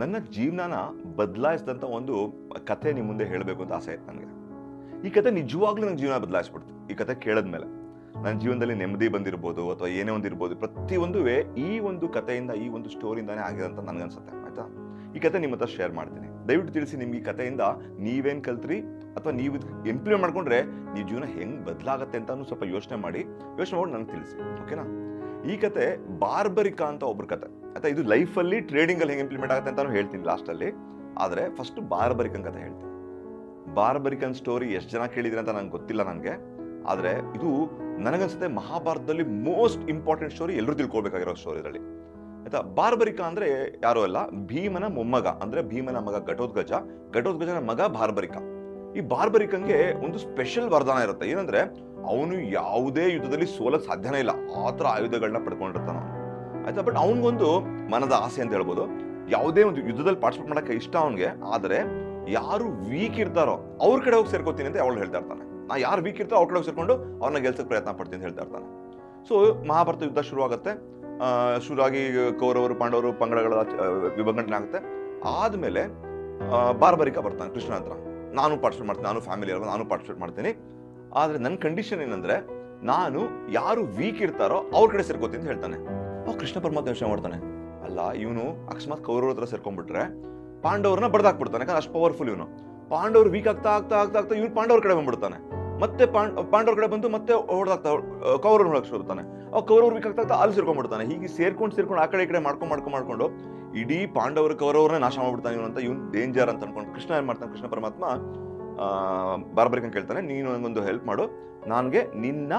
ನನ್ನ ಜೀವನನ ಬದಲಾಯಿಸಿದಂಥ ಒಂದು ಕತೆ ನಿಮ್ಮ ಮುಂದೆ ಹೇಳಬೇಕು ಅಂತ ಆಸೆ ಆಯ್ತು ನನಗೆ. ಈ ಕತೆ ನಿಜವಾಗ್ಲೂ ನನ್ನ ಜೀವನ ಬದಲಾಯಿಸ್ಬಿಡ್ತು. ಈ ಕತೆ ಕೇಳಿದ್ಮೇಲೆ ನನ್ನ ಜೀವನದಲ್ಲಿ ನೆಮ್ಮದಿ ಬಂದಿರ್ಬೋದು ಅಥವಾ ಏನೇ ಒಂದು ಇರ್ಬೋದು, ಪ್ರತಿಯೊಂದು ಈ ಒಂದು ಕಥೆಯಿಂದ, ಈ ಒಂದು ಸ್ಟೋರಿಯಿಂದಾನೇ ಆಗಿದೆ ಅಂತ ನನಗನ್ಸುತ್ತೆ. ಆಯ್ತಾ, ಈ ಕತೆ ನಿಮ್ಮ ಹತ್ರ ಶೇರ್ ಮಾಡ್ತೀನಿ. ದಯವಿಟ್ಟು ತಿಳಿಸಿ, ನಿಮ್ಗೆ ಈ ಕಥೆಯಿಂದ ನೀವೇನು ಕಲ್ತ್ರಿ ಅಥವಾ ನೀವು ಇಂಪ್ಲಿಮೆಂಟ್ ಮಾಡ್ಕೊಂಡ್ರೆ ನೀವು ಜೀವನ ಹೆಂಗೆ ಬದಲಾಗತ್ತೆ ಅಂತ ಸ್ವಲ್ಪ ಯೋಚನೆ ಮಾಡಿ ನನಗೆ ತಿಳಿಸಿ, ಓಕೆನಾ? ಈ ಕತೆ ಬಾರ್ಬರಿಕಾ ಅಂತ ಒಬ್ರ ಕತೆ ಆಯ್ತಾ. ಇದು ಲೈಫಲ್ಲಿ ಟ್ರೇಡಿಂಗಲ್ಲಿ ಹೆಂಗೆ ಇಂಪ್ಲಿಮೆಂಟ್ ಆಗುತ್ತೆ ಅಂತ ಹೇಳ್ತೀನಿ ಲಾಸ್ಟಲ್ಲಿ. ಆದರೆ ಫಸ್ಟ್ ಬಾರ್ಬರಿಕನ್ ಕತೆ ಹೇಳ್ತೀನಿ. ಬಾರ್ಬರಿಕನ್ ಸ್ಟೋರಿ ಎಷ್ಟು ಜನ ಕೇಳಿದ್ರೆ ಅಂತ ನಂಗೆ ಗೊತ್ತಿಲ್ಲ ನನಗೆ. ಆದರೆ ಇದು ನನಗನ್ಸುತ್ತೆ ಮಹಾಭಾರತದಲ್ಲಿ ಮೋಸ್ಟ್ ಇಂಪಾರ್ಟೆಂಟ್ ಸ್ಟೋರಿ, ಎಲ್ಲರೂ ತಿಳ್ಕೊಳ್ಬೇಕಾಗಿರೋ ಸ್ಟೋರಿ ಇದರಲ್ಲಿ ಆಯ್ತಾ. ಬಾರ್ಬರಿಕಾ ಅಂದ್ರೆ ಯಾರು ಅಲ್ಲ, ಭೀಮನ ಮೊಮ್ಮಗ, ಅಂದ್ರೆ ಭೀಮನ ಮಗ ಘಟೋತ್ಕಚನ ಮಗ ಬಾರ್ಬರಿಕಾ. ಈ ಬಾರ್ಬರಿಕಂಗೆ ಒಂದು ಸ್ಪೆಷಲ್ ವರದಾನ ಇರುತ್ತೆ. ಏನಂದ್ರೆ ಅವನು ಯಾವುದೇ ಯುದ್ಧದಲ್ಲಿ ಸೋಲಕ್ ಸಾಧ್ಯನೇ ಇಲ್ಲ, ಆ ಥರ ಆಯುಧಗಳನ್ನ ಪಡ್ಕೊಂಡಿರ್ತಾನ ಆಯ್ತಾ. ಬಟ್ ಅವನಿಗೊಂದು ಮನದ ಆಸೆ ಅಂತ ಹೇಳ್ಬೋದು, ಯಾವುದೇ ಒಂದು ಯುದ್ಧದಲ್ಲಿ ಪಾರ್ಟಿಸಿಪೇಟ್ ಮಾಡಕ್ಕೆ ಇಷ್ಟ ಅವನಿಗೆ. ಆದರೆ ಯಾರು ವೀಕ್ ಇರ್ತಾರೋ ಅವ್ರ ಕಡೆ ಹೋಗಿ ಸೇರ್ಕೋತೀನಿ ಅಂತ ಅವಳು ಹೇಳ್ತಾ ಇರ್ತಾನೆ. ನಾ ಯಾರು ವೀಕ್ ಇರ್ತಾರೋ ಅವ್ರ ಕಡೆ ಹೋಗಿ ಸೇರ್ಕೊಂಡು ಅವ್ರನ್ನ ಗೆಲ್ಸಕ್ಕೆ ಪ್ರಯತ್ನ ಪಡ್ತೀನಿ ಅಂತ ಹೇಳ್ತಾ ಇರ್ತಾನೆ. ಸೊ ಮಹಾಭಾರತ ಯುದ್ಧ ಶುರುವಾಗುತ್ತೆ. ಶುರುವಾಗಿ ಕೌರವರು ಪಾಂಡವರು ಪಂಗಡಗಳ ವಿಭಜನೆ ಆಗುತ್ತೆ. ಆದ್ಮೇಲೆ ಬಾರ್ಬರಿಕಾ ಬರ್ತಾನೆ ಕೃಷ್ಣ ಹತ್ರ. ನಾನು ಪಾರ್ಟಿಸಿಪೇಟ್ ಮಾಡ್ತೀನಿ, ನಾನು ಫ್ಯಾಮಿಲಿ ಇರೋ ನಾನು ಪಾರ್ಟಿಸಿಪೇಟ್ ಮಾಡ್ತೀನಿ. ಆದ್ರೆ ನನ್ನ ಕಂಡೀಷನ್ ಏನಂದ್ರೆ ನಾನು ಯಾರು ವೀಕ್ ಇರ್ತಾರೋ ಅವ್ರ ಕಡೆ ಸೇರ್ಕೋತೀನಿ ಅಂತ ಹೇಳ್ತಾನೆ. ಕೃಷ್ಣ ಪರಮಾತ್ಮ ಯೋಚನೆ ಮಾಡ್ತಾನೆ, ಅಲ್ಲ ಇವನು ಅಕಸ್ಮಾತ್ ಕೌರವ್ರ ಹತ್ರ ಸೇರ್ಕೊಂಡ್ಬಿಟ್ರೆ ಪಾಂಡವ್ರನ್ನ ಬಡ್ದಾಕ್ಬಿಡ್ತಾನೆ, ಯಾಕಂದ್ರೆ ಅಷ್ಟು ಪವರ್ಫುಲ್ ಇವನು. ಪಾಂಡವ್ರು ವೀಕ್ ಆಗ್ತಾ ಆಗ್ತಾ ಆಗ್ತಾ ಆಗ್ತಾ ಇವ್ನು ಪಾಂಡವ್ರ ಕಡೆ ಬಂದ್ಬಿಡ್ತಾನೆ. ಮತ್ತೆ ಪಾಂಡವ್ರ ಕಡೆ ಬಂದು ಮತ್ತೆ ಹೊಡೆದಾಗ್ತಾ ಕೌರವ್ರ ಹೊರಡ್ತಾನೆ. ಕೌರವ್ರು ವೀಕ್ ಆಗ್ತಾ ಅಲ್ಲಿ ಸೇರ್ಕೊಂಡ್ಬಿಡ್ತಾನೆ. ಹೀಗೆ ಸೇರ್ಕೊಂಡು ಆ ಕಡೆ ಈ ಕಡೆ ಮಾಡ್ಕೊಂಡು ಇಡೀ ಪಾಂಡವರು ಕೌರವ್ರನ್ನ ನಾಶ ಮಾಡ್ಬಿಡ್ತಾನೆ ಇವನು ಅಂತ. ಇವ್ನು ಡೇಂಜರ್ ಅಂತ ಅನ್ಕೊಂಡು ಕೃಷ್ಣ ಏನ್ ಮಾಡ್ತಾನೆ, ಕೃಷ್ಣ ಪರಮಾತ್ಮ ಬಾರ್ಬರಿಕನ್ ಕೇಳ್ತಾನೆ, ನೀನು ನಂಗೊಂದು ಹೆಲ್ಪ್ ಮಾಡು, ನನಗೆ ನಿನ್ನ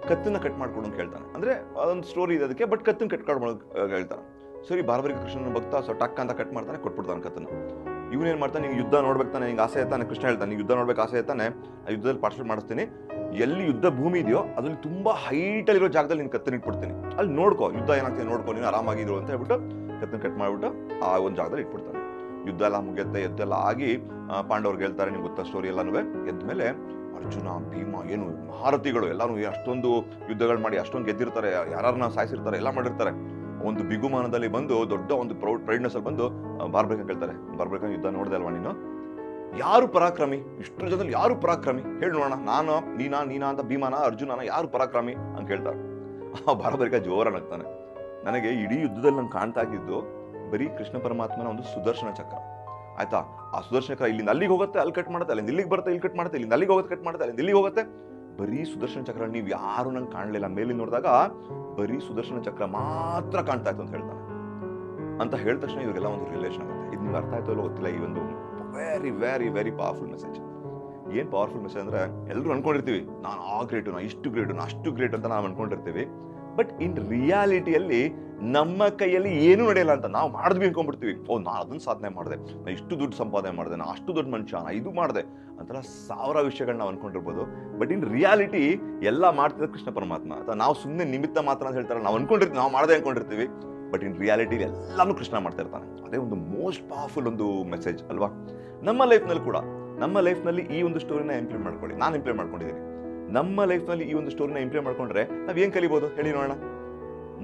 ಕತ್ತನ್ನ ಕಟ್ ಮಾಡ್ಕೊಡು ಅಂತ ಕೇಳ್ತಾನೆ. ಅಂದ್ರೆ ಅದೊಂದು ಸ್ಟೋರಿ ಇದೆ ಅದಕ್ಕೆ, ಬಟ್ ಕತ್ತನ್ನ ಕಟ್ ಮಾಡ್ಕೊಂಡು ಹೇಳ್ತಾನೆ. ಸರಿ, ಬಾರ್ಬರಿಕ ಕೃಷ್ಣನ ಭಕ್ತ ಸೊ ಟಕ್ ಅಂತ ಕಟ್ ಮಾಡ್ತಾನೆ, ಕೊಟ್ಬಿಡ್ತಾನೆ ಕತ್ತನ್ನ. ಇವನೇನ್ ಮಾಡ್ತಾನೆ, ನೀವು ಯುದ್ಧ ನೋಡ್ಬೇಕು ತಾನೆ, ನಿಂಗೆ ಆಸೆ ಆಯ್ತಾನೆ. ಕೃಷ್ಣ ಹೇಳ್ತಾನೆ, ನೀವು ಯುದ್ಧ ನೋಡ್ಬೇಕು ಆಸೆ ಆಯ್ತಾನೆ, ಆ ಯುದ್ಧದಲ್ಲಿ ಪಾರ್ಟಿಸಿಪೇಟ್ ಮಾಡಿಸ್ತೀನಿ. ಎಲ್ಲಿ ಯುದ್ಧ ಭೂಮಿ ಇದೆಯೋ ಅದ್ರಲ್ಲಿ ತುಂಬಾ ಹೈಟ್ ಅಲ್ಲಿರೋ ಜಾಗದಲ್ಲಿ ನಿನ್ ಕತ್ತನ್ನ ಇಟ್ಬಿಡ್ತೀನಿ, ಅಲ್ಲಿ ನೋಡ್ಕೋ, ಯುದ್ಧ ಏನಾಗ್ತದೆ ನೋಡ್ಕೋ, ನೀನು ಆರಾಮಾಗಿದ್ರು ಅಂತ ಹೇಳ್ಬಿಟ್ಟು ಕತ್ತನ್ನ ಕಟ್ ಮಾಡ್ಬಿಟ್ಟು ಆ ಒಂದು ಜಾಗದಲ್ಲಿ ಇಟ್ಬಿಡ್ತಾನೆ. ಯುದ್ಧ ಎಲ್ಲ ಮುಗಿಯುತ್ತೆ, ಯುದ್ಧೆಲ್ಲ ಆಗಿ ಪಾಂಡವ್ರಿಗೆ ಹೇಳ್ತಾರೆ, ನಿಮ್ಗೆ ಗೊತ್ತಾ ಸ್ಟೋರಿ ಎಲ್ಲಾನು. ಎದ್ಮೇಲೆ ಅರ್ಜುನ, ಭೀಮ, ಏನು ಮಹಾರಥಿಗಳು ಎಲ್ಲಾನು ಅಷ್ಟೊಂದು ಯುದ್ಧಗಳು ಮಾಡಿ ಅಷ್ಟೊಂದು ಗೆದ್ದಿರ್ತಾರೆ, ಯಾರನ್ನ ಸಾಯಿಸಿರ್ತಾರೆ, ಎಲ್ಲ ಮಾಡಿರ್ತಾರೆ. ಒಂದು ಬಿಗುಮಾನದಲ್ಲಿ ಬಂದು ದೊಡ್ಡ ಒಂದು ಪ್ರೌಡ್ನೆಸ್ ಅಲ್ಲಿ ಬಂದು ಬಾರ್ಬರಿಕನ್ ಕೇಳ್ತಾರೆ, ಬಾರ್ಬರಿಕನ್ ಯುದ್ಧ ನೋಡ್ದೆ ಅಲ್ವಾ ನೀನು, ಯಾರು ಪರಾಕ್ರಮಿ, ಇಷ್ಟರ ಜನದಲ್ಲಿ ಯಾರು ಪರಾಕ್ರಮಿ ಹೇಳಿ ನೋಡೋಣ, ನಾನು ನೀನಾ ಅಂತ ಭೀಮನ ಅರ್ಜುನನ ಯಾರು ಪರಾಕ್ರಮಿ ಅಂತ ಕೇಳ್ತಾರೆ. ಬಾರ್ಬರಿಕ ಜೋರ ನಗ್ತಾನೆ, ನನಗೆ ಇಡೀ ಯುದ್ಧದಲ್ಲಿ ನಂಗೆ ಕಾಣ್ತಾ ಇದ್ದಿದ್ದು ಬರೀ ಕೃಷ್ಣ ಪರಮಾತ್ಮನ ಒಂದು ಸುದರ್ಶನ ಚಕ್ರ ಆಯ್ತಾ. ಆ ಸುದರ್ಶನ ಚಕ್ರ ಇಲ್ಲಿಂದ ಅಲ್ಲಿಗೆ ಹೋಗುತ್ತೆ, ಅಲ್ಲಿ ಕಟ್ ಮಾಡುತ್ತೆ, ಅಲ್ಲಿಂದ ಇಲ್ಲಿಗೆ ಬರುತ್ತೆ, ಇಲ್ಲಿ ಕಟ್ ಮಾಡುತ್ತೆ, ಇಲ್ಲಿಂದ ಅಲ್ಲಿಗೆ ಹೋಗುತ್ತೆ, ಕಟ್ ಮಾಡುತ್ತೆ, ಅಲ್ಲಿಂದ ಇಲ್ಲಿಗೆ ಹೋಗುತ್ತೆ. ಬರೀ ಸುದರ್ಶನ ಚಕ್ರ, ನೀವು ಯಾರು ನಂಗೆ ಕಾಣಲಿಲ್ಲ, ಮೇಲಿಂದ ನೋಡಿದಾಗ ಬರೀ ಸುದರ್ಶನ ಚಕ್ರ ಮಾತ್ರ ಕಾಣ್ತಾ ಇತ್ತು ಅಂತ ಹೇಳ್ತಾನೆ. ಅಂತ ಹೇಳಿದ ತಕ್ಷಣ ಇವ್ರಿಗೆಲ್ಲ ಒಂದು ರಿಲೇಷನ್ ಆಗುತ್ತೆ. ಇದು ನಿಮ್ಗೆ ಅರ್ಥ ಆಯ್ತೋ ಇಲ್ಲ ಗೊತ್ತಿಲ್ಲ. ಈ ಒಂದು very very very powerful message. ಏನ್ ಪವರ್ಫುಲ್ ಮೆಸೇಜ್ ಅಂದ್ರೆ, ಎಲ್ಲರೂ ಅನ್ಕೊಂಡಿರ್ತೀವಿ ನಾನು ಆ ಗ್ರೇಟು, ನಾ ಇಷ್ಟು ಗ್ರೇಟು, ನಾ ಅಷ್ಟು ಗ್ರೇಟ್ ಅಂತ ನಾವು ಅನ್ಕೊಂಡಿರ್ತೀವಿ. ಬಟ್ ಇನ್ ರಿಯಾಲಿಟಿಯಲ್ಲಿ ನಮ್ಮ ಕೈಯಲ್ಲಿ ಏನೂ ನಡೆಯಲ್ಲ ಅಂತ ನಾವು ಮಾಡಿದ್ವಿ ಅನ್ಕೊಂಡ್ಬಿಡ್ತೀವಿ. ನಾ ಅದನ್ನ ಸಾಧನೆ ಮಾಡಿದೆ, ನಾ ಇಷ್ಟು ದುಡ್ಡು ಸಂಪಾದನೆ ಮಾಡಿದೆ, ನಾ ಅಷ್ಟು ದೊಡ್ಡ ಮನುಷ್ಯ, ನಾ ಇದು ಮಾಡಿದೆ ಅಂತೆಲ್ಲ ಸಾವಿರ ವಿಷಯಗಳನ್ನ ನಾವು ಅನ್ಕೊಂಡಿರ್ಬೋದು. ಬಟ್ ಇನ್ ರಿಯಾಲಿಟಿ ಎಲ್ಲ ಮಾಡ್ತಿದ್ದ ಕೃಷ್ಣ ಪರಮಾತ್ಮ. ಅಥವಾ ನಾವು ಸುಮ್ಮನೆ ನಿಮಿತ್ತ ಮಾತ್ರ ಅಂತ ಹೇಳ್ತಾರೆ, ನಾವು ಅನ್ಕೊಂಡಿರ್ತೀವಿ, ನಾವು ಮಾಡದೆ ಅನ್ಕೊಂಡಿರ್ತೀವಿ. ಬಟ್ ಇನ್ ರಿಯಾಲಿಟಿ ಎಲ್ಲಾನು ಕೃಷ್ಣ ಮಾಡ್ತಾ ಇರ್ತಾನೆ. ಅದೇ ಒಂದು ಮೋಸ್ಟ್ ಪವರ್ಫುಲ್ ಒಂದು ಮೆಸೇಜ್ ಅಲ್ವಾ. ನಮ್ಮ ಲೈಫ್ನಲ್ಲಿ ಕೂಡ, ನಮ್ಮ ಲೈಫ್ನಲ್ಲಿ ಈ ಒಂದು ಸ್ಟೋರಿನ ಇಂಪ್ಲಿಮೆಂಟ್ ಮಾಡ್ಕೊಳ್ಳಿ. ನಾನು ಇಂಪ್ಲಿಮೆಂಟ್ ಮಾಡ್ಕೊಂಡಿದ್ದೀನಿ. ನಮ್ಮ ಲೈಫ್ನಲ್ಲಿ ಈ ಒಂದು ಸ್ಟೋರಿನ ಇಂಪ್ಲಿಮೆಂಟ್ ಮಾಡ್ಕೊಂಡ್ರೆ ನಾವ್ ಏನ್ ಕಲಿಬಹುದು ಹೇಳಿ ನೋಡೋಣ.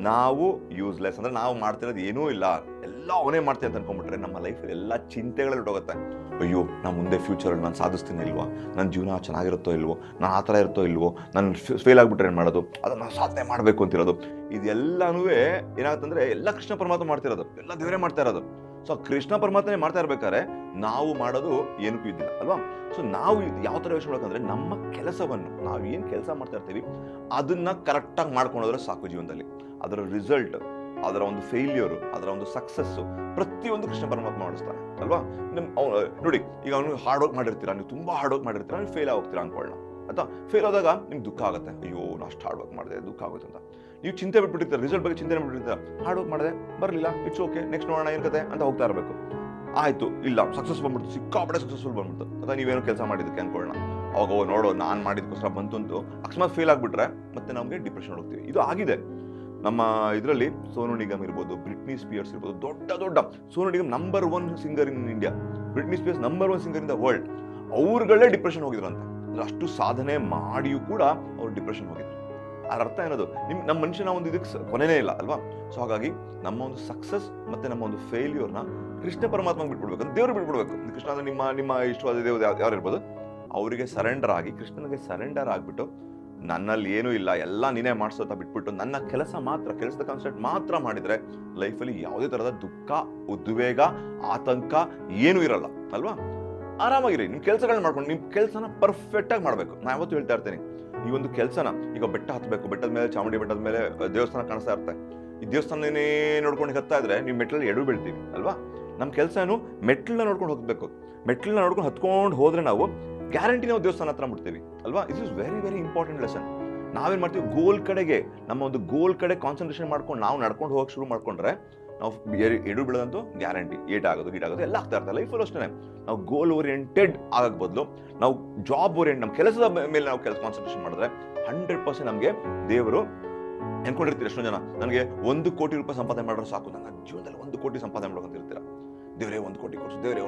ನಾವು ಯೂಸ್ಲೆಸ್ ಅಂದ್ರೆ ನಾವು ಮಾಡ್ತಿರೋದು ಏನೂ ಇಲ್ಲ, ಎಲ್ಲ ಅವನೇ ಮಾಡ್ತೀನಿ ಅಂತ ಅನ್ಕೊಂಡ್ಬಿಟ್ರೆ ನಮ್ಮ ಲೈಫಲ್ಲಿ ಎಲ್ಲ ಚಿಂತೆಗಳಲ್ಲಿ ಹೊಟ್ಟೋಗುತ್ತೆ. ಅಯ್ಯೋ, ನಾ ಮುಂದೆ ಫ್ಯೂಚರಲ್ಲಿ ನಾನು ಸಾಧಿಸ್ತೀನಿ ಇಲ್ವೋ, ನನ್ನ ಜೀವನ ಚೆನ್ನಾಗಿರುತ್ತೋ ಇಲ್ವೋ, ನಾನು ಆ ಥರ ಇರುತ್ತೋ ಇಲ್ವೋ, ನಾನು ಫೇಲ್ ಆಗ್ಬಿಟ್ರೆ ಏನು ಮಾಡೋದು, ಅದನ್ನು ಸಾಧನೆ ಮಾಡಬೇಕು ಅಂತಿರೋದು. ಇದೆಲ್ಲನೂ ಏನಾಗುತ್ತಂದ್ರೆ ಎಲ್ಲ ಕೃಷ್ಣ ಪರಮಾತ್ಮ ಮಾಡ್ತಿರೋದು, ಎಲ್ಲ ದೇವರೇ ಮಾಡ್ತಾ ಇರೋದು. ಸೊ ಕೃಷ್ಣ ಪರಮಾತ್ಮನೇ ಮಾಡ್ತಾ ಇರ್ಬೇಕಾದ್ರೆ ನಾವು ಮಾಡೋದು ಏನಕ್ಕೂ ಇದ್ದಿಲ್ಲ ಅಲ್ವಾ. ಸೊ ನಾವು ಯಾವ ಥರ ಯೋಚನೆ ಮಾಡ್ಬೇಕಂದ್ರೆ, ನಮ್ಮ ಕೆಲಸವನ್ನು ನಾವು ಏನು ಕೆಲಸ ಮಾಡ್ತಾ ಇರ್ತೀವಿ ಅದನ್ನ ಕರೆಕ್ಟಾಗಿ ಮಾಡ್ಕೊಂಡೋದ್ರೆ ಸಾಕು ಜೀವನದಲ್ಲಿ. ಅದರ ರಿಸಲ್ಟ್, ಅದರ ಒಂದು ಫೇಲ್ಯೂರು, ಅದರ ಒಂದು ಸಕ್ಸಸ್ಸು ಪ್ರತಿಯೊಂದು ಕೃಷ್ಣ ಪರಮಾತ್ಮ ಮಾಡಿಸ್ತಾನೆ ಅಲ್ವಾ. ನೋಡಿ, ಈಗ ಅವನು ಹಾರ್ಡ್ ವರ್ಕ್ ಮಾಡಿರ್ತೀರಾ, ನೀವು ತುಂಬಾ ಹಾರ್ಡ್ ವರ್ಕ್ ಮಾಡಿರ್ತೀರಾ, ನೀವು ಫೇಲ್ ಆಗೋಗ್ತೀರಾ ಅನ್ಕೊಳ್ಳೋಣ ಆಯ್ತಾ. ಫೇಲ್ ಆದಾಗ ನಿಮ್ಗೆ ದುಃಖ ಆಗುತ್ತೆ, ಅಯ್ಯೋ ನಾ ಅಷ್ಟು ಹಾರ್ಡ್ ವರ್ಕ್ ಮಾಡಿದೆ, ದುಃಖ ಆಗುತ್ತೆ ಅಂತ. ನೀವು ಚಿಂತೆ ಬಿಟ್ಬಿಟ್ಟಿರ್ತೀರ, ರಿಸಲ್ಟ್ ಬಗ್ಗೆ ಚಿಂತೆ ಬಿಟ್ಬಿಟ್ಟಿರ್ತೀರ, ಹಾರ್ಡ್ ವರ್ಕ್ ಮಾಡಿದೆ ಬರಲಿಲ್ಲ, ಇಟ್ಸ್ ಓಕೆ, ನೆಕ್ಸ್ಟ್ ನೋಡೋಣ ಏನ್ ಕತೆ ಅಂತ ಹೋಗ್ತಾ ಇರಬೇಕು. ಆಯ್ತು, ಇಲ್ಲ ಸಕ್ಸಸ್ ಬಂದ್ಬಿಡ್ತು, ಸಿಕ್ಕಾಪಟ್ಟೆ ಸಕ್ಸಸ್ಫುಲ್ ಬಂದ್ಬಿಡ್ತು, ಅಥವಾ ನೀವೇನೋ ಕೆಲಸ ಮಾಡಿದ್ದಕ್ಕೆ ಅನ್ಕೊಳ್ಳೋಣ. ಅವಾಗ ನೋಡೋ ನಾನು ಮಾಡಿದಕ್ಕೋಸ್ಕರ ಬಂತು ಅಂತ ಅಕಸ್ಮಾತ್ ಫೇಲ್ ಆಗ್ಬಿಟ್ರೆ ಮತ್ತೆ ನಮಗೆ ಡಿಪ್ರೆಷನ್ ಹೋಗ್ತೀವಿ. ಇದು ಆಗಿದೆ ನಮ್ಮ ಇದರಲ್ಲಿ. ಸೋನು ನಿಗಮ್ ಇರ್ಬೋದು, ಬ್ರಿಟ್ನಿ ಸ್ಪಿಯರ್ಸ್ ಇರ್ಬೋದು, ದೊಡ್ಡ Sonu Nigam number 1 singer in India, Britney Spears number 1 singer in the world. ಅವ್ರುಗಳೇ ಡಿಪ್ರೆಷನ್ ಹೋಗಿದ್ರು ಅಂತ. ಅಷ್ಟು ಸಾಧನೆ ಮಾಡಿಯೂ ಕೂಡ ಅವ್ರು ಡಿಪ್ರೆಷನ್ ಹೋಗಿದ್ರು. ಅದರ ಅರ್ಥ ಏನದು, ನಮ್ಮ ಮನುಷ್ಯನ ಒಂದು ಇದಕ್ಕೆ ಕೊನೆನೇ ಇಲ್ಲ ಅಲ್ವಾ. ಸೊ ಹಾಗಾಗಿ ನಮ್ಮ ಒಂದು ಸಕ್ಸಸ್ ಮತ್ತೆ ನಮ್ಮ ಒಂದು ಫೇಲ್ಯೂರ್ನ ಕೃಷ್ಣ ಪರಮಾತ್ಮಗೆ ಬಿಟ್ಬಿಡ್ಬೇಕು, ಅಂತ ದೇವ್ರಿಗೆ ಬಿಟ್ಬಿಡ್ಬೇಕು. ಕೃಷ್ಣ ಅಂದ್ರೆ ನಿಮ್ಮ ಇಷ್ಟವಾದ ದೇವರು ಯಾರು ಇರ್ಬೋದು, ಅವರಿಗೆ ಸರೆಂಡರ್ ಆಗಿ, ಕೃಷ್ಣನಿಗೆ ಸರೆಂಡರ್ ಆಗಿಬಿಟ್ಟು ನನ್ನಲ್ಲಿ ಏನೂ ಇಲ್ಲ ಎಲ್ಲ ನೀನೇ ಮಾಡಿಸೋತ ಬಿಟ್ಬಿಟ್ಟು ನನ್ನ ಕೆಲಸದ ಕಾನ್ಸೆಪ್ಟ್ ಮಾತ್ರ ಮಾಡಿದ್ರೆ ಲೈಫಲ್ಲಿ ಯಾವುದೇ ಥರದ ದುಃಖ, ಉದ್ವೇಗ, ಆತಂಕ ಏನೂ ಇರಲ್ಲ ಅಲ್ವಾ. ಆರಾಮಾಗಿರಿ, ನಿಮ್ಮ ಕೆಲಸಗಳನ್ನ ಮಾಡ್ಕೊಂಡು ನಿಮ್ಮ ಕೆಲಸನ ಪರ್ಫೆಕ್ಟಾಗಿ ಮಾಡಬೇಕು. ನಾನು ಯಾವತ್ತೂ ಹೇಳ್ತಾ ಇರ್ತೀನಿ, ಈ ಒಂದು ಕೆಲಸನ ಈಗ ಬೆಟ್ಟ ಹತ್ತಬೇಕು, ಬೆಟ್ಟದ ಮೇಲೆ ಚಾಮುಂಡಿ ಬೆಟ್ಟದ ಮೇಲೆ ದೇವಸ್ಥಾನ ಕಾಣಿಸ್ತಾ ಇರುತ್ತೆ. ಈ ದೇವಸ್ಥಾನನೇ ನೋಡ್ಕೊಂಡು ಹತ್ತಾ ಇದ್ರೆ ನೀವು ಮೆಟ್ಲಲ್ಲಿ ಎಡು ಬೀಳ್ತೀವಿ ಅಲ್ವಾ. ನಮ್ಮ ಕೆಲಸ ಏನು, ಮೆಟ್ಲನ್ನ ನೋಡ್ಕೊಂಡು ಹೋಗ್ಬೇಕು. ಮೆಟ್ಲನ್ನ ನೋಡ್ಕೊಂಡು ಹತ್ಕೊಂಡು ಹೋದ್ರೆ ನಾವು ಗ್ಯಾರಂಟಿ ನಾವು ದೇವಸ್ಥಾನ ಹತ್ರ ಬಿಡ್ತೀವಿ ಅಲ್ವಾ. Is is very very important lesson. ನಾವೇನು ಮಾಡ್ತೀವಿ, ಗೋಲ್ ಕಡೆಗೆ, ನಮ್ಮ ಒಂದು ಗೋಲ್ ಕಡೆ ಕಾನ್ಸಂಟ್ರೇಷನ್ ಮಾಡ್ಕೊಂಡು ನಾವು ನಡ್ಕೊಂಡು ಹೋಗಕ್ಕೆ ಶುರು ಮಾಡ್ಕೊಂಡ್ರೆ ನಾವು ಎಡು ಬೀಳೋದಂತೂ ಗ್ಯಾರಂಟಿ. ಏಟಾಗೋದು ಎಲ್ಲ ಆಗ್ತಾ ಇರ್ತದೆ ಲೈಫಲ್ಲಿ ಅಷ್ಟೇ. ನಾವು ಗೋಲ್ ಓರಿಯೆಂಟೆಡ್ ಆಗಕ್ಕೆ ಬದಲು ನಾವು ಜಾಬ್ ಓರಿಯೆಂಟ್, ನಮ್ಮ ಕೆಲಸದ ಮೇಲೆ ನಾವು ಕಾನ್ಸಂಟ್ರೇಷನ್ ಮಾಡಿದ್ರೆ 100% ನಮಗೆ ದೇವರು ಅನ್ಕೊಂಡಿರ್ತೀರಿ. ಎಷ್ಟೋ ಜನ ನನಗೆ 1 ಕೋಟಿ ರೂಪಾಯಿ ಸಂಪಾದನೆ ಮಾಡಿದ್ರೆ ಸಾಕು, ನನ್ನ ಜೀವನದಲ್ಲಿ 1 ಕೋಟಿ ಸಂಪಾದನೆ ಮಾಡ್ಕೊಂತಿರ್ತೀರ. ದೇವರೇ 1 ಕೋಟಿ ಕೊಡ್ಸು, ದೇವರೇ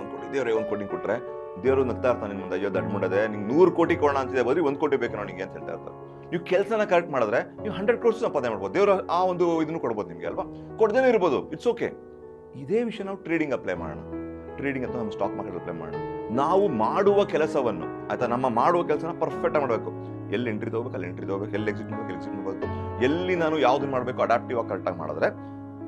1 ಕೋಟಿ ಕೊಟ್ಟರೆ ದೇವರು ನಗ್ತಾ ಇರ್ತಾನೆ ನಿಮ್ಮ ಮುಂದೆ, ಅಯ್ಯೋ ದಡ್ಡ ಮುಂಡದೆ ನಿಂಗೆ 100 ಕೋಟಿ ಕೊಡೋಣ ಅಂತಿದೆ, ಬರೀ 1 ಕೋಟಿ ಬೇಕು ನನಗೆ ಅಂತ ಹೇಳ್ತಾ ಇರ್ತಾರೆ. ನೀವು ಕೆಲಸನ ಕರೆಕ್ಟ್ ಮಾಡಿದ್ರೆ ನೀವು 100 ಕ್ರೋರ್ಸ್ ಸಂಪಾದನೆ ಮಾಡ್ಬೋದು, ದೇವರು ಆ ಒಂದು ಇದನ್ನು ಕೊಡ್ಬೋದು ನಿಮಗೆ ಅಲ್ವಾ. ಕೊಡದೇನೆ ಇರ್ಬೋದು, ಇಟ್ಸ್ ಓಕೆ. ಇದೇ ವಿಷಯ ನಾವು ಟ್ರೇಡಿಂಗ್ ಅಪ್ಲೈ ಮಾಡೋಣ. ಟ್ರೇಡಿಂಗ್ ಅಥವಾ ನಮ್ಮ ಸ್ಟಾಕ್ ಮಾರ್ಕೆಟ್ ಅಪ್ಲೈ ಮಾಡೋಣ. ನಾವು ಮಾಡುವ ಕೆಲಸವನ್ನು ಆಯ್ತಾ, ನಮ್ಮ ಮಾಡುವ ಕೆಲಸನ ಪರ್ಫೆಕ್ಟ್ ಆಗಿ ಮಾಡಬೇಕು. ಎಲ್ಲಿ ಎಂಟ್ರಿ ತಗೋಬೇಕು ಅಲ್ಲಿ ಎಂಟ್ರಿ ತಗೋಬೇಕು, ಎಲ್ಲಿ ಎಕ್ಸಿಟ್ ಮಾಡಬೇಕು, ಎಲ್ಲಿ ನಾನು ಯಾವ್ದನ್ನ ಮಾಡಬೇಕು ಅಡಾಪ್ಟಿವ್ ಆಗಿ ಕರೆಕ್ಟಾಗಿ ಮಾಡಿದ್ರೆ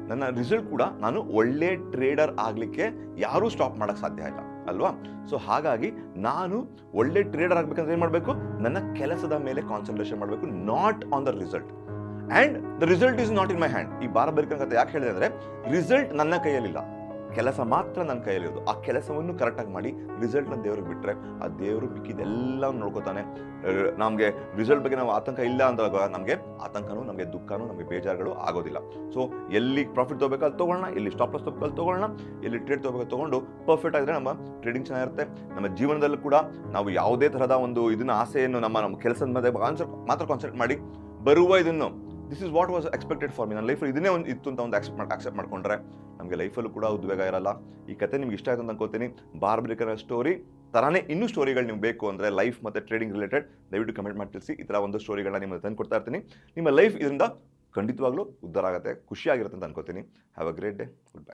ನನ್ನ ರಿಸಲ್ಟ್ ಕೂಡ, ನಾನು ಒಳ್ಳೆ ಟ್ರೇಡರ್ ಆಗಲಿಕ್ಕೆ ಯಾರೂ ಸ್ಟಾಪ್ ಮಾಡೋಕ್ಕೆ ಸಾಧ್ಯ ಇಲ್ಲ ಅಲ್ವಾ. ಸೊ ಹಾಗಾಗಿ ನಾನು ಒಳ್ಳೆ ಟ್ರೇಡರ್ ಆಗ್ಬೇಕಂದ್ರೆ ಏನು ಮಾಡಬೇಕು, ನನ್ನ ಕೆಲಸದ ಮೇಲೆ ಕಾನ್ಸಂಟ್ರೇಷನ್ ಮಾಡಬೇಕು, not on the result. And the result is not in my hand. ಈ ಬಾರಬೇಕಂತ ಯಾಕೆ ಹೇಳಿದೆ ಅಂದರೆ, ರಿಸಲ್ಟ್ ನನ್ನ ಕೈಯಲ್ಲಿಲ್ಲ, ಕೆಲಸ ಮಾತ್ರ ನನ್ನ ಕೈಯಲ್ಲಿರೋದು. ಆ ಕೆಲಸವನ್ನು ಕರೆಕ್ಟಾಗಿ ಮಾಡಿ ರಿಸಲ್ಟ್ನ ದೇವ್ರಿಗೆ ಬಿಟ್ಟರೆ ಆ ದೇವರು ಮಿಕ್ಕಿದೆಲ್ಲ ನೋಡ್ಕೋತಾನೆ. ನಮಗೆ ರಿಸಲ್ಟ್ ಬಗ್ಗೆ ನಾವು ಆತಂಕ ಇಲ್ಲ ಅಂದಾಗ ನಮಗೆ ಆತಂಕನೂ, ನಮಗೆ ದುಃಖನೂ, ನಮಗೆ ಬೇಜಾರುಗಳು ಆಗೋದಿಲ್ಲ. ಸೊ ಎಲ್ಲಿ ಪ್ರಾಫಿಟ್ ತೊಗೋಬೇಕು ಅಲ್ಲಿ ತೊಗೊಳ್ಳೋಣ, ಎಲ್ಲಿ ಸ್ಟಾಪ್ ಲಾಸ್ ತೊಗೋಬೇಕು ಅಲ್ಲಿ ತೊಗೊಳ್ಳೋಣ, ಎಲ್ಲಿ ಟ್ರೇಡ್ ತೊಗೋಬೇಕು ತೊಗೊಂಡು ಪರ್ಫೆಕ್ಟ್ ಆಗಿದ್ರೆ ನಮ್ಮ ಟ್ರೇಡಿಂಗ್ ಚೆನ್ನಾಗಿರುತ್ತೆ. ನಮ್ಮ ಜೀವನದಲ್ಲೂ ಕೂಡ ನಾವು ಯಾವುದೇ ಥರದ ಒಂದು ಇದನ್ನ ಆಸೆಯನ್ನು ನಮ್ಮ ಕೆಲಸದ ಮೇಲೆ ಮಾತ್ರ ಕಾನ್ಸಂಟ್ರೇಟ್ ಮಾಡಿ ಬರುವ ಇದನ್ನು, this is what was expected for me, ನನ್ನ ಲೈಫಲ್ಲಿ ಇದನ್ನೇ ಒಂದು ಇತ್ತು ಅಂತ ಒಂದು ಆಕ್ಸೆಪ್ಟ್ ಮಾಡ್ಕೊಂಡ್ರೆ ನಮಗೆ ಲೈಫಲ್ಲೂ ಕೂಡ ಉದ್ವೇಗ ಇರಲ್ಲ. ಈ ಕತೆ ನಿಮ್ಗೆ ಇಷ್ಟ ಆಯ್ತು ಅಂತ ಅನ್ಕೋತೀನಿ. ಬಾರ್ಬ್ರೇಕರ್ ಸ್ಟೋರಿ ಥರನೇ ಇನ್ನೂ ಸ್ಟೋರಿಗಳು ನಿಮ್ಗೆ ಬೇಕು ಅಂದರೆ ಲೈಫ್ ಮತ್ತು ಟ್ರೇಡಿಂಗ್ ರಿಲೇಟೆಡ್ ದಯವಿಟ್ಟು ಕಮೆಂಟ್ ಮಾಡಿ ತಿಳಿಸಿ. ಈ ಥರ ಒಂದು ಸ್ಟೋರಿಗಳನ್ನ ನಿಮಗೆ ತಂದು ಕೊಡ್ತಾ ಇರ್ತೀನಿ. ನಿಮ್ಮ ಲೈಫ್ ಇದರಿಂದ ಖಂಡಿತವಾಗ್ಲೂ ಉದ್ಧಾರ ಆಗುತ್ತೆ, ಖುಷಿಯಾಗಿರುತ್ತೆ ಅಂತ ಅನ್ಕೋತೀನಿ. Have a great day. Good bye.